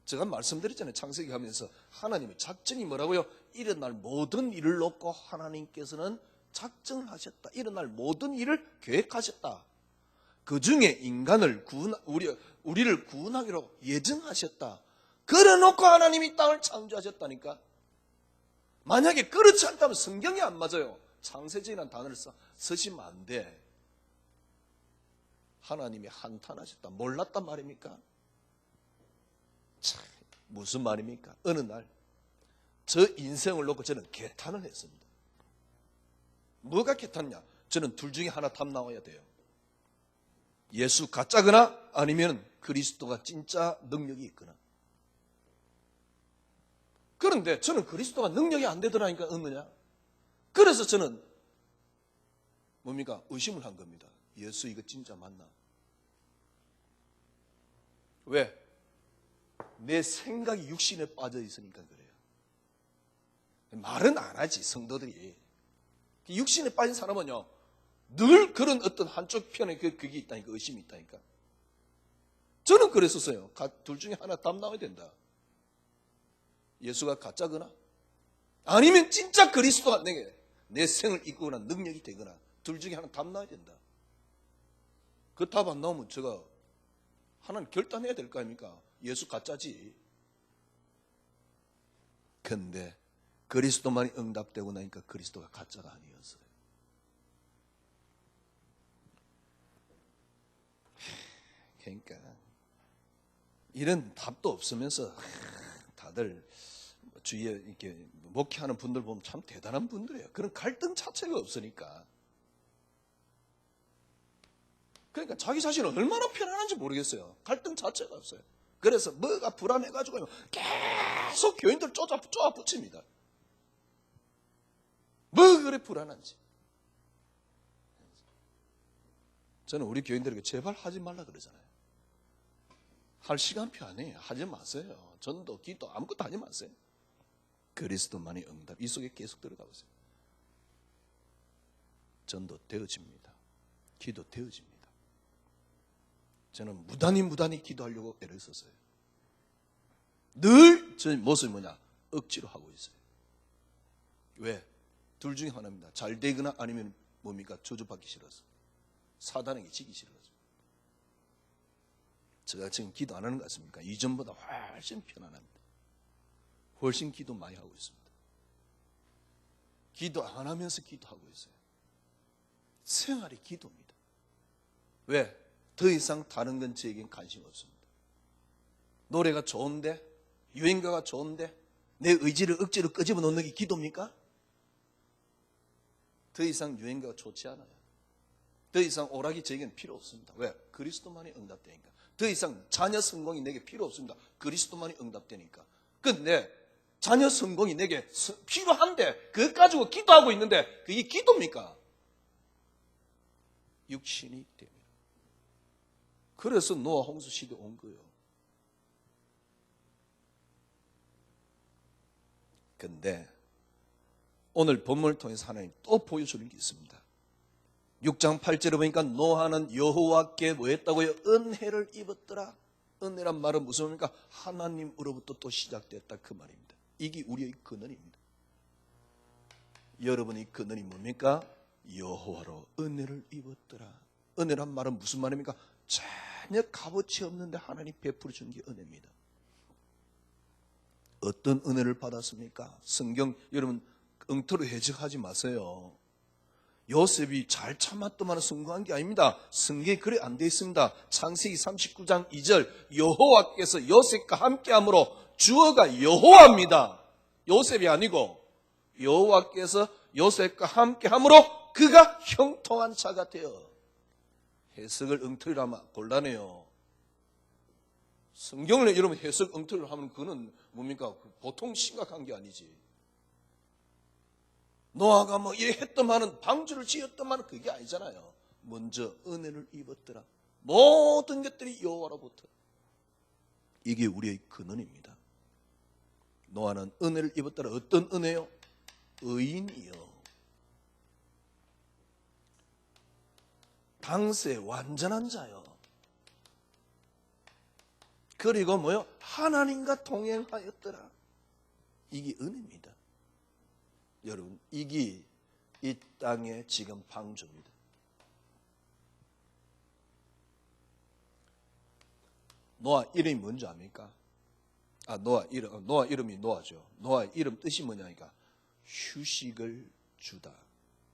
제가 말씀드렸잖아요. 창세기 하면서 하나님의 작전이 뭐라고요? 일어날 모든 일을 놓고 하나님께서는 작정을 하셨다. 일어날 모든 일을 계획하셨다. 그 중에 인간을 우리를 구원하기로 예정하셨다. 그래놓고 하나님이 땅을 창조하셨다니까. 만약에 그렇지 않다면 성경이 안 맞아요. 창세전이라는 단어를 쓰시면 안 돼. 하나님이 한탄하셨다. 몰랐단 말입니까? 참, 무슨 말입니까? 어느 날 저 인생을 놓고 저는 개탄을 했습니다. 뭐가 개탄이냐? 저는 둘 중에 하나 답 나와야 돼요. 예수 가짜거나 아니면 그리스도가 진짜 능력이 있거나. 그런데 저는 그리스도가 능력이 안 되더라니까 어느냐? 그래서 저는 뭡니까? 의심을 한 겁니다. 예수 이거 진짜 맞나? 왜? 내 생각이 육신에 빠져 있으니까 그래요. 말은 안 하지 성도들이. 육신에 빠진 사람은요 늘 그런 어떤 한쪽 편에 그게 있다니까. 의심이 있다니까. 저는 그랬었어요. 둘 중에 하나 답 나와야 된다. 예수가 가짜거나 아니면 진짜 그리스도가 내 생을 이끄거나 능력이 되거나 둘 중에 하나 답 나와야 된다. 그 답 안 나오면 제가 하나님 결단해야 될 거 아닙니까? 예수 가짜지. 근데 그리스도만이 응답되고 나니까 그리스도가 가짜가 아니었어요. 그러니까 이런 답도 없으면서 다들 주위에 이렇게 목회하는 분들 보면 참 대단한 분들이에요. 그런 갈등 자체가 없으니까. 그러니까 자기 자신은 얼마나 편안한지 모르겠어요. 갈등 자체가 없어요. 그래서 뭐가 불안해가지고 계속 교인들 쪼아 붙입니다. 뭐 그래 불안한지. 저는 우리 교인들에게 제발 하지 말라 그러잖아요. 할 시간표 아니에요. 하지 마세요. 전도, 기도 아무것도 하지 마세요. 그리스도만이 응답. 이 속에 계속 들어가 보세요. 전도 되어집니다. 기도 되어집니다. 저는 무단히 기도하려고 애를 썼어요. 늘 저 모습이 뭐냐? 억지로 하고 있어요. 왜? 둘 중에 하나입니다. 잘 되거나 아니면 뭡니까? 저주받기 싫어서. 사단에게 지기 싫어서. 제가 지금 기도 안 하는 것 같습니까? 이전보다 훨씬 편안합니다. 훨씬 기도 많이 하고 있습니다. 기도 안 하면서 기도하고 있어요. 생활이 기도입니다. 왜? 더 이상 다른 건 저에겐 관심 없습니다. 노래가 좋은데, 유행가가 좋은데 내 의지를 억지로 끄집어 놓는 게 기도입니까? 더 이상 유행가가 좋지 않아요. 더 이상 오락이 저에게는 필요 없습니다. 왜? 그리스도만이 응답되니까. 더 이상 자녀 성공이 내게 필요 없습니다. 그리스도만이 응답되니까. 근데 자녀 성공이 내게 필요한데 그것 가지고 기도하고 있는데 그게 기도입니까? 육신이 됩니다. 그래서 노아 홍수 시대 온 거예요. 근데 오늘 본문을 통해서 하나님 또 보여주는 게 있습니다. 6장 8절에 보니까 노아는 여호와께 뭐 했다고요? 은혜를 입었더라. 은혜란 말은 무슨 말입니까? 하나님으로부터 또 시작됐다 그 말입니다. 이게 우리의 근원입니다. 여러분의 근원이 뭡니까? 여호와로 은혜를 입었더라. 은혜란 말은 무슨 말입니까? 전혀 값어치 없는데 하나님 베풀어 준 게 은혜입니다. 어떤 은혜를 받았습니까? 성경 여러분 엉터리 해석하지 마세요. 요셉이 잘 참았더만 성공한 게 아닙니다. 성경에 그래 안 되어 있습니다. 창세기 39장 2절 여호와께서 요셉과 함께함으로 주어가 여호와입니다. 요셉이 아니고 여호와께서 요셉과 함께함으로 그가 형통한 자가 되어. 해석을 엉터리로 하면 곤란해요. 성경을 여러분 해석 엉터리로 하면 그거는 뭡니까? 보통 심각한 게 아니지. 노아가 뭐 이래 했더만은 방주를 지었더만은 그게 아니잖아요. 먼저 은혜를 입었더라. 모든 것들이 여호와로부터. 이게 우리의 근원입니다. 노아는 은혜를 입었더라. 어떤 은혜요? 의인이요. 당세 완전한 자요. 그리고 뭐요? 하나님과 동행하였더라. 이게 은혜입니다. 여러분, 이게 이 땅의 지금 방주입니다. 노아 이름이 뭔지 압니까? 노아 이름이 노아죠. 노아 이름 뜻이 뭐냐니까 휴식을 주다,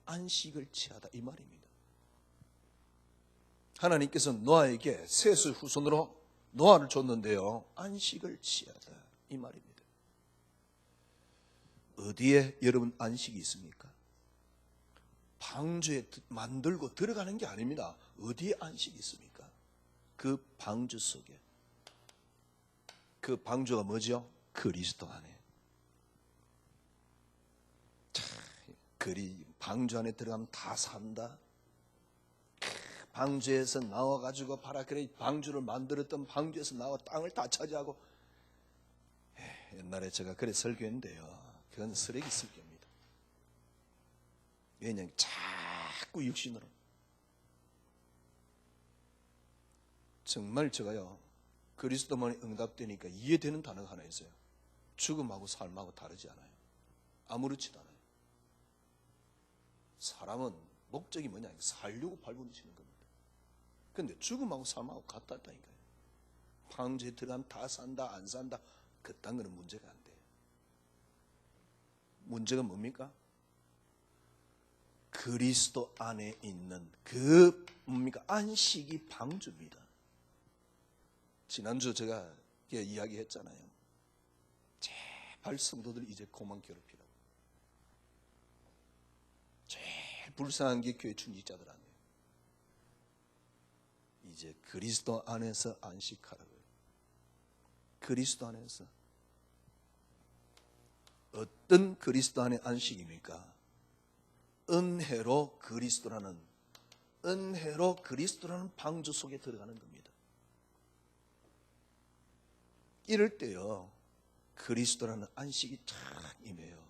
안식을 취하다 이 말입니다. 하나님께서 노아에게 셋의 후손으로 노아를 줬는데요, 안식을 취하다 이 말입니다. 어디에 여러분 안식이 있습니까? 방주에 만들고 들어가는 게 아닙니다. 어디에 안식이 있습니까? 그 방주 속에. 그 방주가 뭐죠? 그리스도 안에. 방주 안에 들어가면 다 산다. 방주에서 나와가지고 봐라, 그래 방주를 만들었던 방주에서 나와 땅을 다 차지하고. 옛날에 제가 그래 설교했는데요, 그건 쓰레기 설교입니다. 왜냐하면 자꾸 육신으로. 정말 제가요, 그리스도만이 응답되니까 이해되는 단어가 하나 있어요. 죽음하고 삶하고 다르지 않아요. 아무렇지도 않아요. 사람은 목적이 뭐냐, 살려고 발버둥치는 겁니다. 그런데 죽음하고 삶하고 같다니까요. 방주에 들어가면 다 산다 안 산다 그딴 거는 문제가 안 돼요. 문제가 뭡니까? 그리스도 안에 있는 그 뭡니까? 안식이 방주입니다. 지난주 제가 이야기했잖아요. 제발 성도들 이제 그만 괴롭히라고. 제일 불쌍한 게 교회 중직자들 아니에요. 이제 그리스도 안에서 안식하라고요. 그리스도 안에서. 어떤 그리스도 안의 안식입니까? 은혜로 그리스도라는 방주 속에 들어가는 겁니다. 이럴 때요, 그리스도라는 안식이 참 임해요.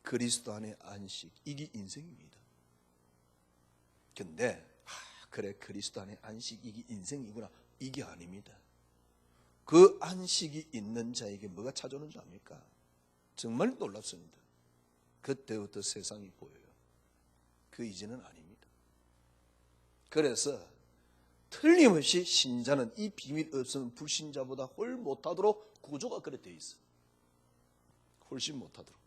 그리스도 안의 안식, 이게 인생입니다. 근데 그래 그리스도 안에 안식 이게 인생이구나. 이게 아닙니다. 그 안식이 있는 자에게 뭐가 찾아오는 줄 압니까? 정말 놀랍습니다. 그때부터 세상이 보여요. 그 이제는 아닙니다. 그래서 틀림없이 신자는 이 비밀 없으면 불신자보다 훨 못하도록 구조가 그렇게 되어 있어요. 훨씬 못하도록.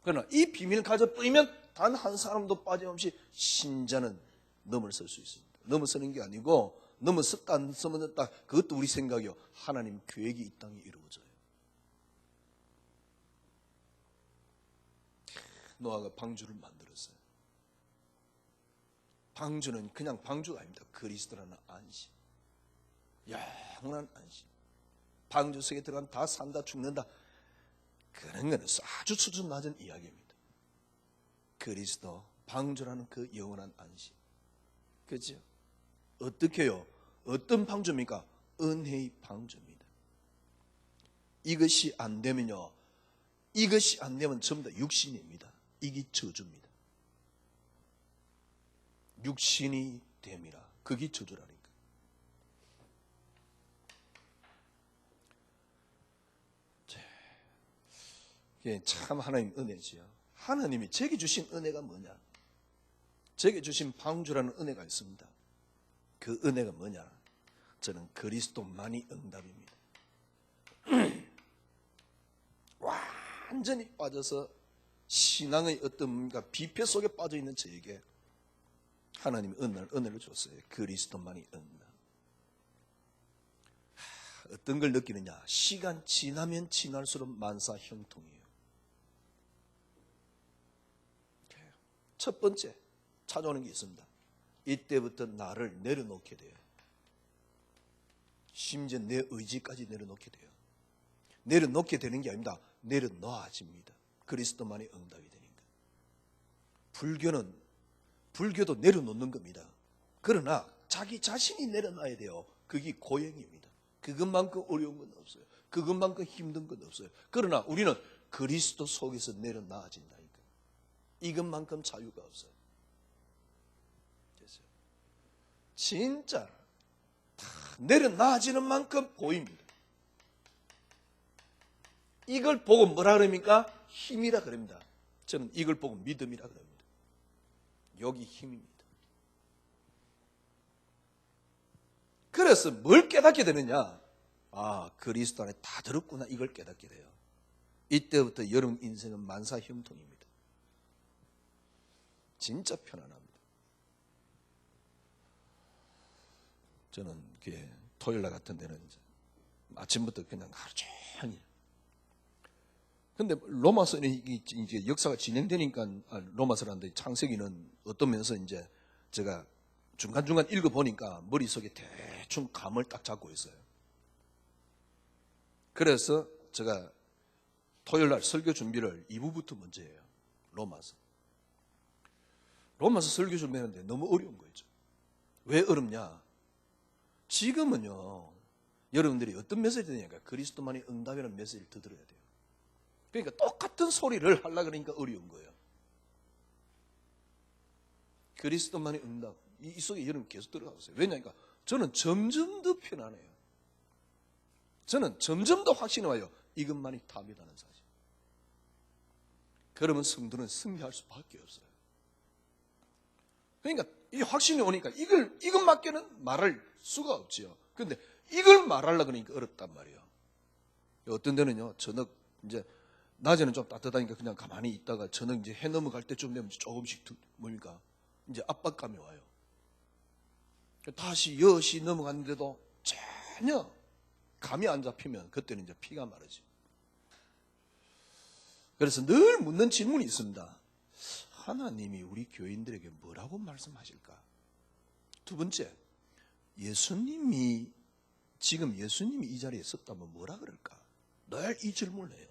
그러나 이 비밀을 가져 뿌리면 단 한 사람도 빠짐없이 신자는 넘어설 수 있습니다. 넘어서는 게 아니고 넘어섰다 안 넘어섰다 그것도 우리 생각이요. 하나님 계획이 이 땅에 이루어져요. 노아가 방주를 만들었어요. 방주는 그냥 방주가 아닙니다. 그리스도라는 안식. 영원한 안식. 방주 속에 들어가면 다 산다 죽는다. 그런 거는 아주 수준 낮은 이야기입니다. 그리스도 방주라는 그 영원한 안식. 그죠? 어떻게요? 어떤 방주입니까? 은혜의 방주입니다. 이것이 안 되면요. 이것이 안 되면 전부 다 육신입니다. 이게 저주입니다. 육신이 됨이라. 그게 저주라니까. 이게 참 하나님 은혜지요. 하나님이 제게 주신 은혜가 뭐냐? 제게 주신 방주라는 은혜가 있습니다. 그 은혜가 뭐냐? 저는 그리스도만이 응답입니다. 완전히 빠져서 신앙의 어떤 뭔가 비패 속에 빠져 있는 저에게 하나님이 은혜를 줬어요. 그리스도만이 응답. 어떤 걸 느끼느냐? 시간 지나면 지날수록 만사 형통이에요. 첫 번째 찾아오는 게 있습니다. 이때부터 나를 내려놓게 돼요. 심지어 내 의지까지 내려놓게 돼요. 내려놓게 되는 게 아닙니다. 내려놓아집니다. 그리스도만의 응답이 되니까. 불교도 내려놓는 겁니다. 그러나 자기 자신이 내려놔야 돼요. 그게 고행입니다. 그것만큼 어려운 건 없어요. 그것만큼 힘든 건 없어요. 그러나 우리는 그리스도 속에서 내려놔진다니까. 이것만큼 자유가 없어요. 됐어요. 진짜 다 내려놔지는 만큼 보입니다. 이걸 보고 뭐라 그럽니까? 힘이라 그럽니다. 저는 이걸 보고 믿음이라 그럽니다. 여기 힘입니다. 그래서 뭘 깨닫게 되느냐? 아, 그리스도 안에 다 들었구나. 이걸 깨닫게 돼요. 이때부터 여러분 인생은 만사 형통입니다. 진짜 편안합니다. 저는 토요일 날 같은 데는 아침부터 그냥 하루 종일. 근데 로마서는 이제 역사가 진행되니까 로마서라는데 창세기는 어떤 면에서 이제 제가 중간중간 읽어보니까 머릿속에 대충 감을 딱 잡고 있어요. 그래서 제가 토요일 날 설교 준비를 2부부터 먼저 해요. 로마서 설교 준비하는데 너무 어려운 거죠. 왜 어렵냐? 지금은요, 여러분들이 어떤 메시지 듣냐니까 그리스도만이 응답이라는 메시지를 더 들어야 돼요. 그러니까 똑같은 소리를 하려고 그러니까 어려운 거예요. 그리스도만이 응답. 이 속에 여러분 계속 들어가고 있어요. 왜냐니까 저는 점점 더 편안해요. 저는 점점 더 확신이 와요. 이것만이 답이라는 사실. 그러면 성도는 승리할 수밖에 없어요. 그러니까 이 확신이 오니까 이것밖에는 말할 수가 없지요. 그런데 이걸 말하려고 그러니까 어렵단 말이에요. 어떤 데는요, 저녁 이제 낮에는 좀 따뜻하니까 그냥 가만히 있다가 저녁 이제 해 넘어갈 때쯤 되면 조금씩 뭡니까? 이제 압박감이 와요. 다시 10시 넘어갔는데도 전혀 감이 안 잡히면 그때는 이제 피가 마르지. 그래서 늘 묻는 질문이 있습니다. 하나님이 우리 교인들에게 뭐라고 말씀하실까? 두 번째, 지금 예수님이 이 자리에 있었다면 뭐라 그럴까? 늘 이 질문을 해요.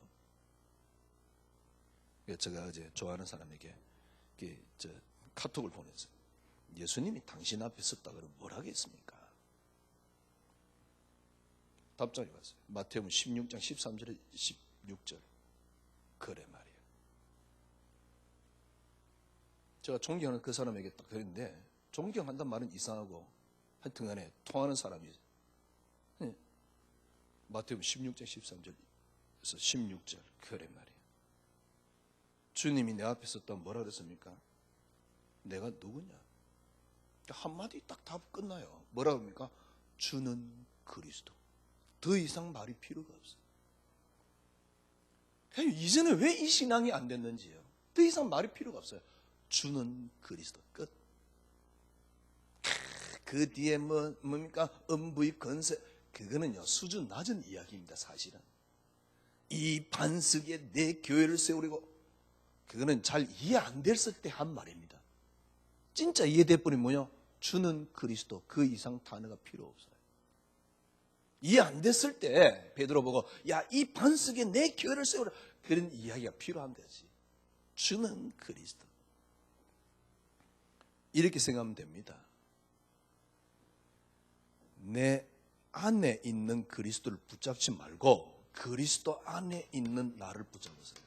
제가 어제 좋아하는 사람에게 카톡을 보냈어요. 예수님이 당신 앞에 섰다 그러면 뭘 하겠습니까? 답장이 왔어요. 마태복음 16장 13절에 16절. 그래 말이에요. 제가 존경하는 그 사람에게 딱 그랬는데 존경한단 말은 이상하고 하여튼 간에 통하는 사람이 마태복음 16장 13절에서 16절 그래 말이에요. 주님이 내 앞에 섰다 뭐라 그랬습니까? 내가 누구냐? 한마디 딱 답 끝나요. 뭐라 합니까? 주는 그리스도. 더 이상 말이 필요가 없어요. 이전에 왜 이 신앙이 안 됐는지요. 더 이상 말이 필요가 없어요. 주는 그리스도 끝. 그 뒤에 뭡니까? 음부의 건세, 그거는요 수준 낮은 이야기입니다. 사실은 이 반석에 내 교회를 세우려고, 그거는 잘 이해 안 됐을 때 한 말입니다. 진짜 이해돼버리면 뭐냐? 주는 그리스도, 그 이상 단어가 필요 없어요. 이해 안 됐을 때 베드로 보고 야, 이 반석에 내 교회를 세우라, 그런 이야기가 필요한 거지. 주는 그리스도, 이렇게 생각하면 됩니다. 내 안에 있는 그리스도를 붙잡지 말고 그리스도 안에 있는 나를 붙잡으세요.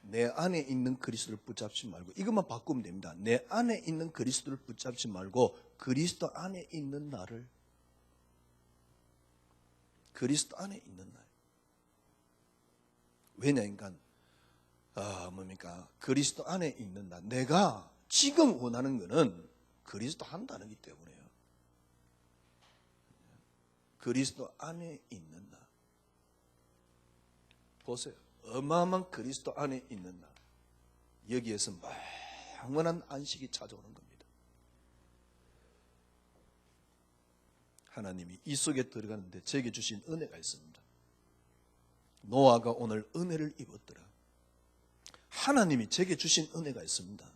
내 안에 있는 그리스도를 붙잡지 말고, 이것만 바꾸면 됩니다. 내 안에 있는 그리스도를 붙잡지 말고 그리스도 안에 있는 나를, 그리스도 안에 있는 나. 왜냐니까 뭡니까? 그리스도 안에 있는 나. 내가 지금 원하는 거는 그리스도 한다는 기 때문에요. 그리스도 안에 있는 나. 보세요. 어마어마한 그리스도 안에 있는 나. 여기에서 영원한 안식이 찾아오는 겁니다. 하나님이 이 속에 들어가는데 제게 주신 은혜가 있습니다. 노아가 오늘 은혜를 입었더라. 하나님이 제게 주신 은혜가 있습니다.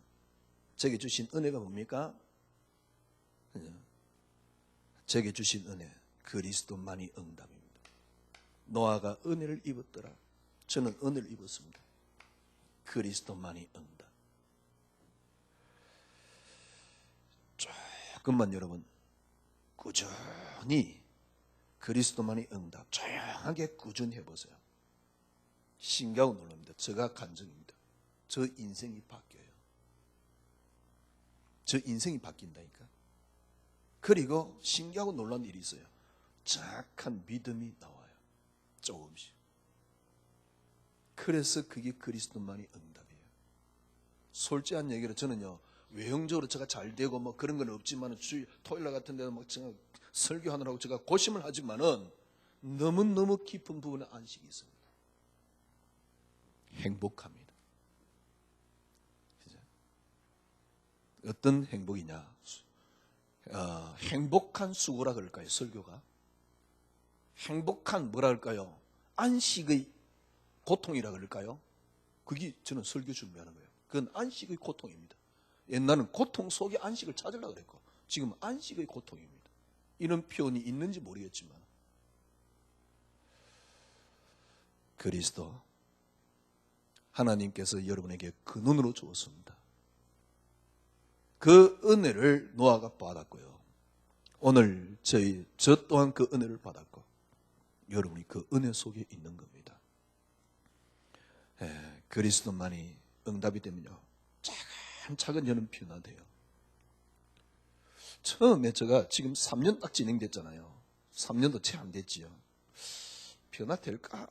제게 주신 은혜가 뭡니까? 제게 주신 은혜, 그리스도만이 응답입니다. 노아가 은혜를 입었더라. 저는 은혜를 입었습니다. 그리스도만이 응답. 조금만 여러분 꾸준히 그리스도만이 응답, 조용하게 꾸준히 해보세요. 신기하고 놀랍니다. 제가 간증입니다. 저 인생이 바뀌어요. 저 인생이 바뀐다니까. 그리고 신기하고 놀라운 일이 있어요. 정확한 믿음이 나와요. 조금씩. 그래서 그게 그리스도만이 응답이에요. 솔직한 얘기로 저는요, 외형적으로 제가 잘 되고 뭐 그런 건 없지만은 토요일 같은 데는 막 제가 설교하느라고 제가 고심을 하지만은 너무너무 깊은 부분에 안식이 있습니다. 행복합니다. 어떤 행복이냐? 행복한 수고라 그럴까요? 설교가 행복한 뭐라 그럴까요? 안식의 고통이라 그럴까요? 그게 저는 설교 준비하는 거예요. 그건 안식의 고통입니다. 옛날은 고통 속에 안식을 찾으려고 그랬고, 지금은 안식의 고통입니다. 이런 표현이 있는지 모르겠지만, 그리스도 하나님께서 여러분에게 그 눈으로 주었습니다. 그 은혜를 노아가 받았고요. 오늘 저 또한 그 은혜를 받았고, 여러분이 그 은혜 속에 있는 겁니다. 그리스도만이 응답이 되면요, 차근차근 저는 변화돼요. 처음에 제가 지금 3년 딱 진행됐잖아요. 3년도 채 안 됐지요. 변화될까?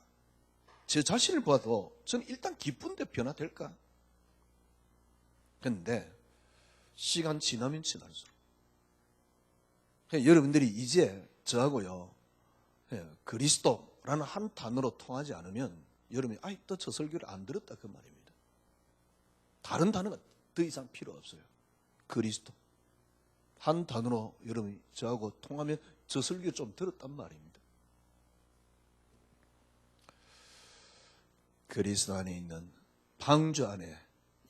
제 자신을 봐도 저는 일단 기쁜데 변화될까? 그런데 시간 지나면 지날수록 여러분들이 이제 저하고요, 그리스도라는 한 단어로 통하지 않으면 여러분이 또 저 설교를 안 들었다 그 말입니다. 다른 단어가 더 이상 필요 없어요. 그리스도 한 단어로 여러분이 저하고 통하면 저 설교 좀 들었단 말입니다. 그리스도 안에 있는, 방주 안에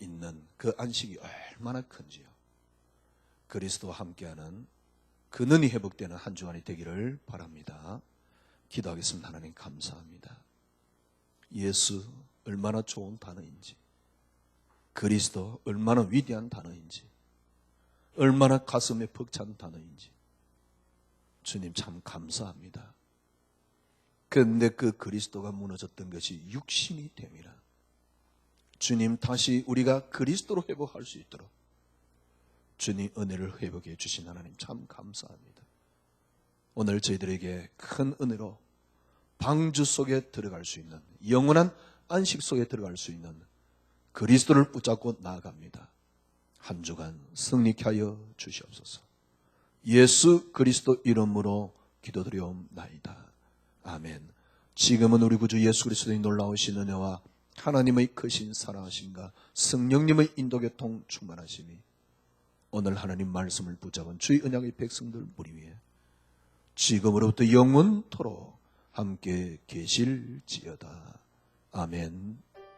있는 그 안식이 얼마나 큰지요. 그리스도와 함께하는 근원이 회복되는 한 주간이 되기를 바랍니다. 기도하겠습니다. 하나님 감사합니다. 예수 얼마나 좋은 단어인지, 그리스도 얼마나 위대한 단어인지, 얼마나 가슴에 벅찬 단어인지 주님 참 감사합니다. 그런데 그 그리스도가 무너졌던 것이 육신이 됨이라. 주님 다시 우리가 그리스도로 회복할 수 있도록 주님 은혜를 회복해 주신 하나님 참 감사합니다. 오늘 저희들에게 큰 은혜로 방주 속에 들어갈 수 있는, 영원한 안식 속에 들어갈 수 있는 그리스도를 붙잡고 나아갑니다. 한 주간 승리케 하여 주시옵소서. 예수 그리스도 이름으로 기도드리옵나이다. 아멘. 지금은 우리 구주 예수 그리스도의 놀라우신 은혜와 하나님의 크신 사랑하심과 성령님의 인도교통 충만하심이 오늘 하나님 말씀을 붙잡은 주의 언약의 백성들 무리 위에 지금으로부터 영원토록 함께 계실지어다. 아멘.